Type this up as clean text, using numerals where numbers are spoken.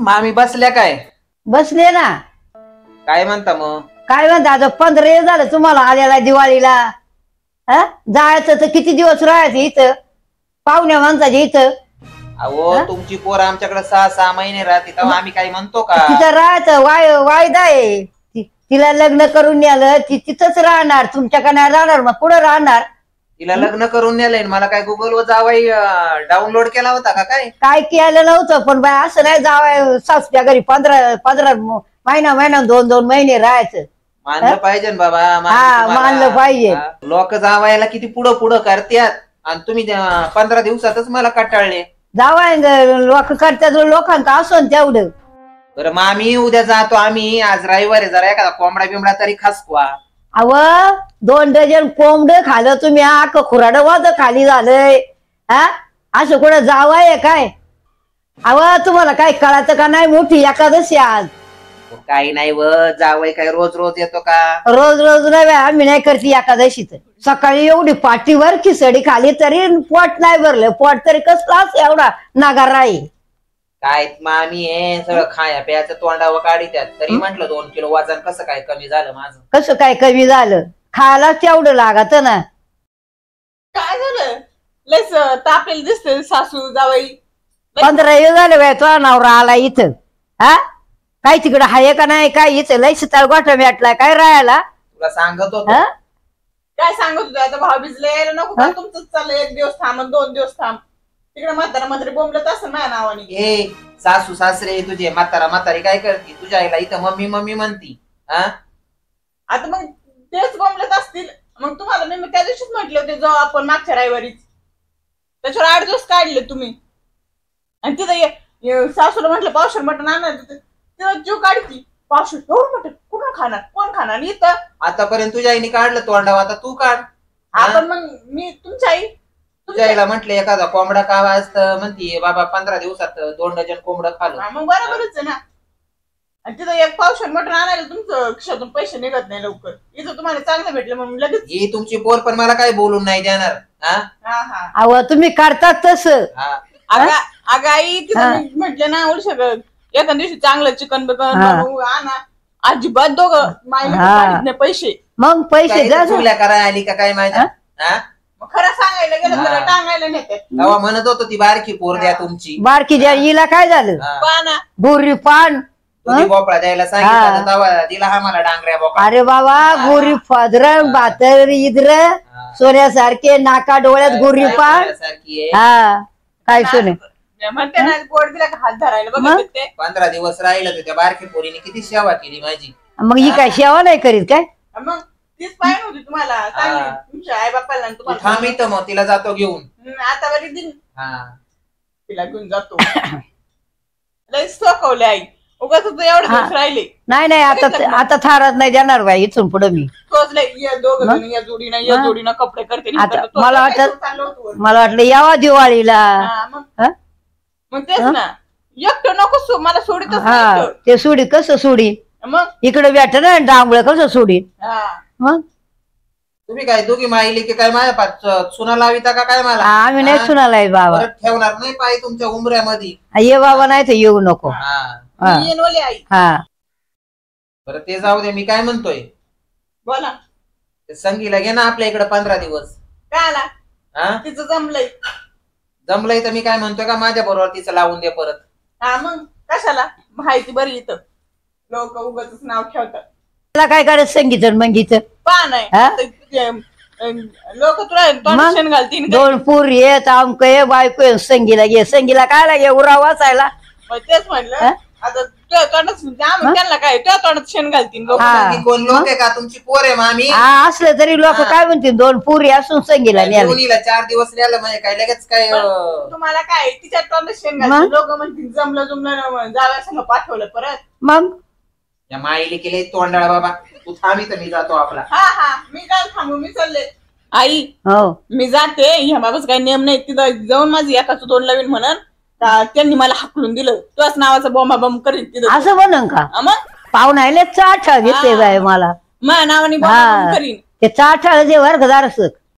मामी बसल्या काय? बसले ना. काय म्हणता मग? काय म्हणता आता 15 दिवस झालं तुम्हाला आलेला दिवाळीला. जायचं तर किती दिवस राहायचं इथं पाहुण्या माणसाच्या इथं. अहो तुमची पोर आमच्याकडे 6-6 महिने राहते तेव्हा आम्ही काय म्हणतो का? तिथं राहायचं वायदा आहे. तिला लग्न करून न्यालं ती तिथंच राहणार, तुमच्याकडे नाही राहणार. मग पुढे राहणार. तिला लग्न करून नेलंय. मला काय गुगल वर जावाई डाउनलोड केला होता का? काय केलं नव्हतं, पण बाय असं नाही जावाय सासूच्या घरी 15 महिना 2 महिने राहायचं. मानलं पाहिजे ना बाबा. हा मानलं पाहिजे. लोक जावायला किती पुढं पुढं करतात आणि तुम्ही 15 दिवसातच मला कटाळले. जावाय लोक करतात लोकांका असो तेवढं. बरं मग आम्ही उद्या जातो. आम्ही आज रविवारी जरा एखादा कोंबडा बिंबडा तरी खासकवा. अव 2 डझन कोंबड खाल्लं तुम्ही. आख खुराड वाज खाली झालंय. असं कुठं जावाय काय? अव तुम्हाला काय कळाचं का नाही? मोठी एकादशी आज. काही नाही व जावई काय रोज रोज येतो का? रोज रोज नाही आम्ही नाही करते एकादशीच. सकाळी एवढी पाठीवर खिचडी खाली तरी पोट नाही भरलं. पोट तरी कसलाच एवढा नागार राही. काय मामी हे सगळं खाया प्यायचं तोंडावर काढी त्यात. तरी म्हटलं 2 किलो वजन कसं काय कमी झालं माझं? कसं काय कमी झालं? खायला तेवढं लागत ना. काय झालं? लस तापेल दिसते सासू जावई. 15 दिवस झाले बाय तो नवरा आला इथं. काय तिकडं हाय का नाही? काय इथं लय शीतळ गोठा भेटलाय काय राहायला? तुला सांगत होतो. काय सांगत होते? आता भाऊ भिजले यायला नको का? तुमचंच चाललं 1 दिवस थांब 2 दिवस थांब. तिकडे म्हातारा म्हातारी बोंबलत असं माझ्या नावाने. ए सासू सासरे तुझे म्हातारा म्हातारी काय करते? तुझ्या आईला इथं मम्मी मम्मी म्हणती. आता मग तेच बोंबलत असतील. मग तुम्हाला मी त्या दिवशीच म्हटले होते जाऊ आपण मागच्या रविवारीच. त्याच्यावर 8 दिवस काढले तुम्ही. आणि तिथं सासूला म्हटलं पावशेर मटण आणणार. तेव्हा जीव काढती. पावशेर एवढं मटण कुठं खाणार? कोण खाणार? इथं आतापर्यंत तुझ्या आईने काढलं तोंडावर, आता तू काढ. आपण मग मी तुमच्या आई तुझ्या आईला म्हटलं एखादा कोंबडा खावा असतं म्हणतीये बाबा 15 दिवसात 2 डझन कोंबडं खाल्लं. मग बरोबरच आहे ना. आणि तिथं 1 पावशेर मटण आणायला तुमचं खिशातून पैसे निघत नाही लवकर. इथं तुम्हाला चांगलं भेटलं म्हणून लगेच. ही तुमची पोर पण मला काही बोलून नाही देणार. अहो तुम्ही करतात तसं. अगं आई तिथं म्हटलं ना उलट एका दिवशी चांगलं चिकन बिकन बनवू आणा. अजिबात दोघं मायला पैसे. मग पैसे चुगल्या करायला आली का काय माझ्या? खरं सांगायला गेलं तर टांगायला नेते. तेव्हा म्हणत होतो ती बारकी पोर द्या तुमची. बारकी द्या. हिला काय झालं? पाना गोरी पान तुझी भोपळा द्यायला सांगितलं तेव्हा दिला आम्हाला डांगऱ्या भोपळा. अरे बाबा गोरी फादर बातर इद्र सोन्यासारखे नाका डोळ्यात गोरी पान. काय सोने म्हणते ना पोट दिला का हात धरायला बघ. 15 दिवस राहिलं त्या बारकी पोरीने किती सेवा केली माझी. मग ही काय सेवा नाही करीत काय? मग तीच पाहिजे होती तुम्हाला चांगली तुमच्या आई बापाला. तुम्हाला थांबित मग तिला जातो घेऊन. आता बरी दिन तिला घेऊन जातो. लय सोकवले आई. उगाच एवढे दिवस राहिले. नाही आता थारात नाही देणार बाई इथून पुढे मी. दोघं या जोडीनं कपडे करते. मला वाटलं यावा दिवाळीला. मग तेच ना एकटं नको मला सोडीतच. ते सोडी कसं सोडी? मग इकडे भेट ना डांबळ कसं सोडी? मग तुम्ही काय दोघी माहिली की काय माझ्या सुना लाविता का काय? मला आम्ही नाही सुनालाय बाबा. ठेवणार नाही पाय तुमच्या उमऱ्यामध्ये. ये बाबा नाही तर येऊ नको. आई बरं ते जाऊ दे. मी काय म्हणतोय बोला. संगीला घे ना आपल्या इकडे 15 दिवस. काय आला तिचं जमलंय तर मी काय म्हणतोय का माझ्या बरोबर तिचं लावून दे परत. मग कशाला? माहिती बरी इथं लोक उगाच नाव ठेवतात. त्याला काय करायचं संगीत मंगीच पा नाही लोक तुला शेण घालतील. 2 पोरी येत आमक ये बायको ये. संगीला घे. संगीला काय लागे उरा वाचायला. तेच म्हणलं आता त्यांना काय तुझ्या तोंडात शेण घालतील. कोण लोक आहे का? तुमची पोर आहे मामी. असलं तरी लोक काय म्हणतील 2 पोरी असून संगीला न्यायला 4 दिवस न्यायला म्हणजे काय लगेच काय? तुम्हाला काय तिच्या तोंडात शेण घालतील. लोक म्हणतील जमलं जाव्या पाठवलं परत. मग या माईले केले तोंडाळा बाबा. तू थांबी तर मी जातो आपला. मी काय थांबू? मी चालले आई. मी जाते. ह्या बाबाच काही नियम नाही. तिथं जाऊन माझी एकाच 2 लावीन म्हणून त्यांनी मला हाकलून दिलं. तुझ्याच नावाचा बॉम्बा बॉम्ब करीत तिथं. असं म्हणून का? मग पाहुण्याला चाठ घेते बाय मला माझ्या नावाने बॉम्बा बॉम्ब करीन. ते चाठ जे वर्गदार असत